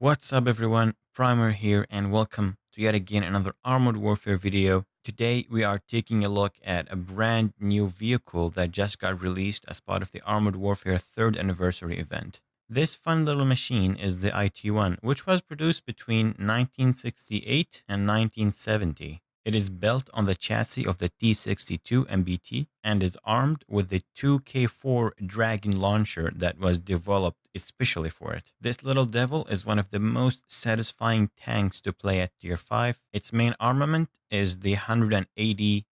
What's up everyone, Primer here and welcome to yet again another Armored Warfare video. Today we are taking a look at a brand new vehicle that just got released as part of the Armored Warfare 3rd anniversary event. This fun little machine is the IT-1, which was produced between 1968 and 1970. It is built on the chassis of the T-62 MBT and is armed with the 2K4 Dragon launcher that was developed especially for it. This little devil is one of the most satisfying tanks to play at Tier 5. Its main armament is the 180mm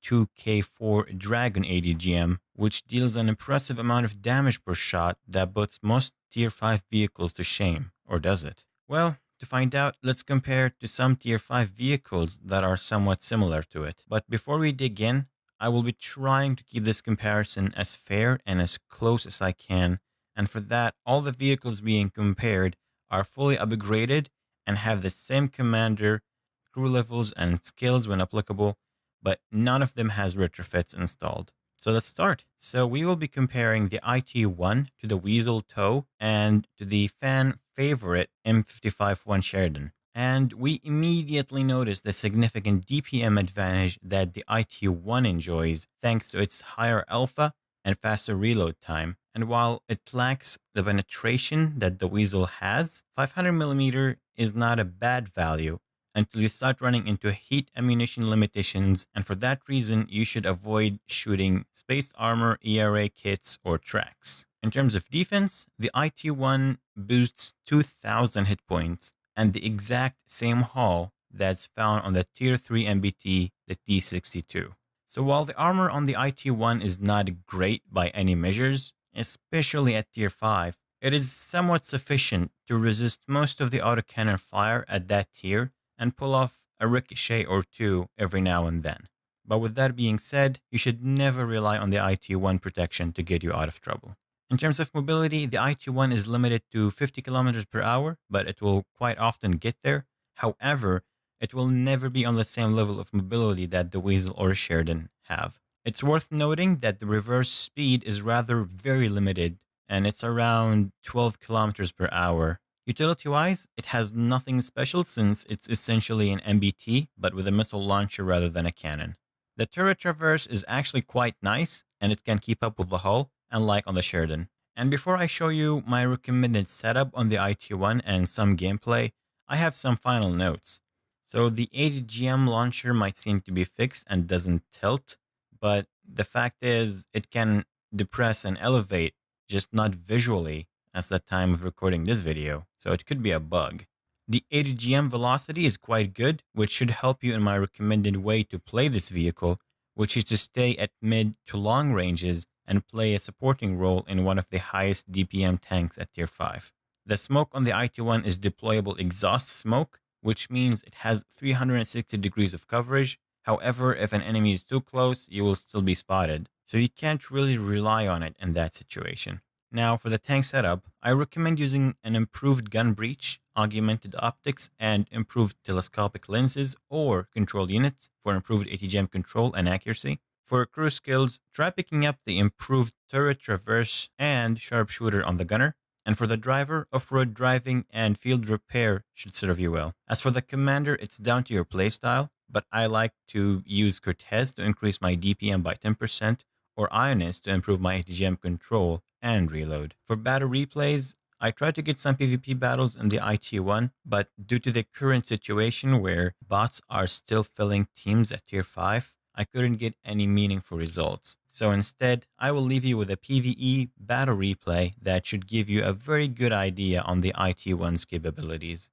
2K4 Dragon ADGM, which deals an impressive amount of damage per shot that puts most Tier 5 vehicles to shame. Or does it? Well, to find out, let's compare it to some Tier 5 vehicles that are somewhat similar to it. But before we dig in, I will be trying to keep this comparison as fair and as close as I can. And for that, all the vehicles being compared are fully upgraded and have the same commander, crew levels, and skills when applicable, but none of them has retrofits installed. So let's start. So we will be comparing the IT-1 to the Weasel TOW and to the fan favorite M55-1 Sheridan. And we immediately notice the significant DPM advantage that the IT-1 enjoys thanks to its higher alpha and faster reload time. And while it lacks the penetration that the Weasel has, 500mm is not a bad value until you start running into heat ammunition limitations, and for that reason, you should avoid shooting spaced armor, ERA kits, or tracks. In terms of defense, the IT-1 boosts 2,000 hit points and the exact same hull that's found on the Tier 3 MBT, the T-62. So while the armor on the IT-1 is not great by any measures, especially at Tier 5, it is somewhat sufficient to resist most of the autocannon fire at that tier and pull off a ricochet or two every now and then. But with that being said, you should never rely on the IT-1 protection to get you out of trouble. In terms of mobility, the IT-1 is limited to 50 kilometers per hour, but it will quite often get there. However, it will never be on the same level of mobility that the Weasel or Sheridan have. It's worth noting that the reverse speed is rather very limited, and it's around 12 kilometers per hour. Utility-wise, it has nothing special since it's essentially an MBT, but with a missile launcher rather than a cannon. The turret traverse is actually quite nice, and it can keep up with the hull, unlike on the Sheridan. And before I show you my recommended setup on the IT-1 and some gameplay, I have some final notes. So the ADGM launcher might seem to be fixed and doesn't tilt, but the fact is it can depress and elevate, just not visually, at the time of recording this video, so it could be a bug. The ADGM velocity is quite good, which should help you in my recommended way to play this vehicle, which is to stay at mid to long ranges and play a supporting role in one of the highest DPM tanks at Tier 5. The smoke on the IT-1 is deployable exhaust smoke, which means it has 360 degrees of coverage. However, if an enemy is too close, you will still be spotted, so you can't really rely on it in that situation. Now, for the tank setup, I recommend using an improved gun breech, augmented optics, and improved telescopic lenses or control units for improved ATGM control and accuracy. For crew skills, try picking up the improved turret traverse and sharpshooter on the gunner. And for the driver, off-road driving and field repair should serve you well. As for the commander, it's down to your playstyle, but I like to use Cortez to increase my DPM by 10%, or Ionis to improve my ATGM control and reload. For battle replays, I tried to get some PvP battles in the IT-1, but due to the current situation where bots are still filling teams at Tier 5, I couldn't get any meaningful results. So instead, I will leave you with a PvE battle replay that should give you a very good idea on the IT-1's capabilities.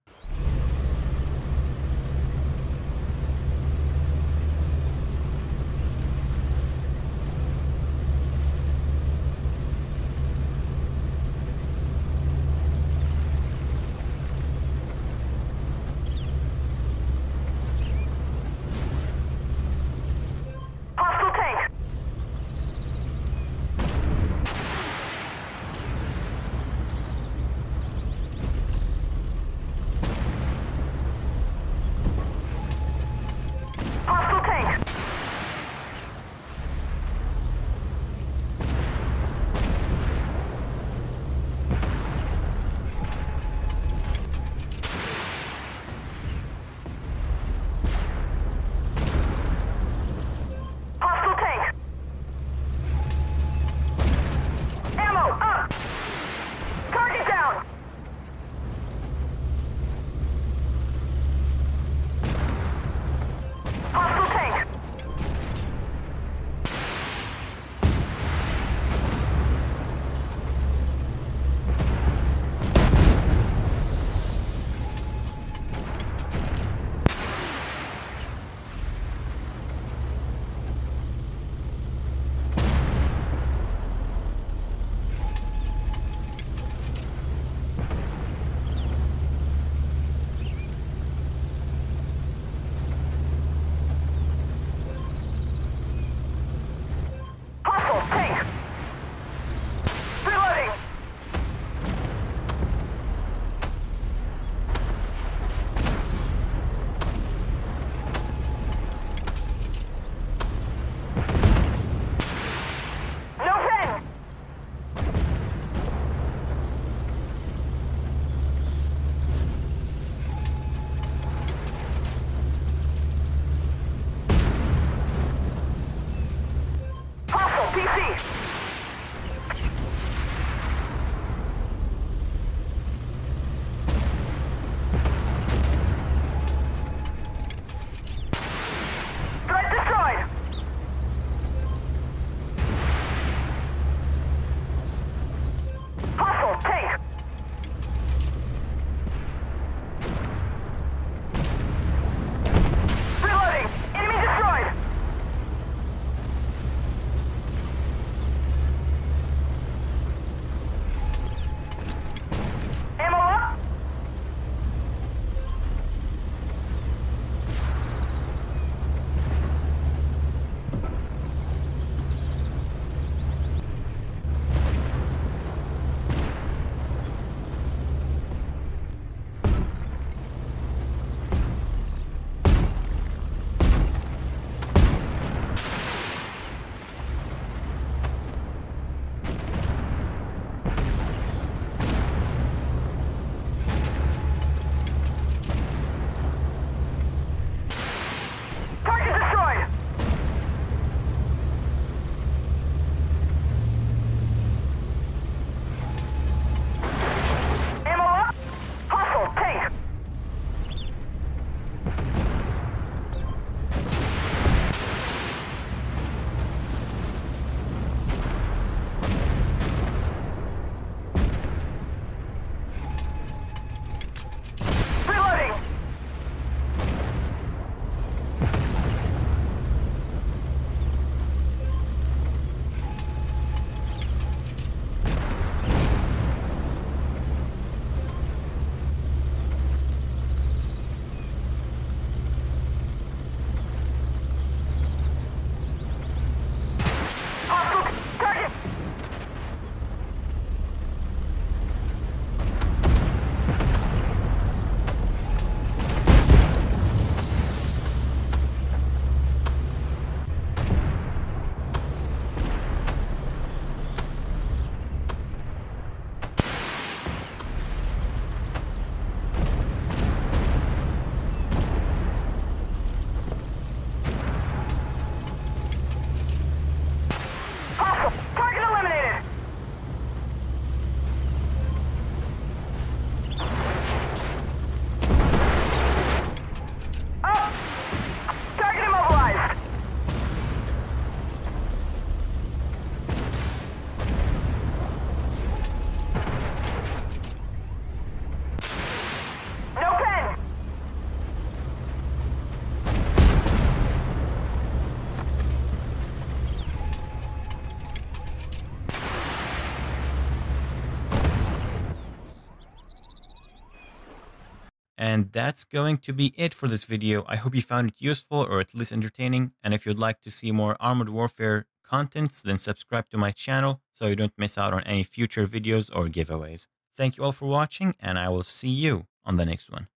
And that's going to be it for this video. I hope you found it useful or at least entertaining. And if you'd like to see more Armored Warfare contents, then subscribe to my channel so you don't miss out on any future videos or giveaways. Thank you all for watching, and I will see you on the next one.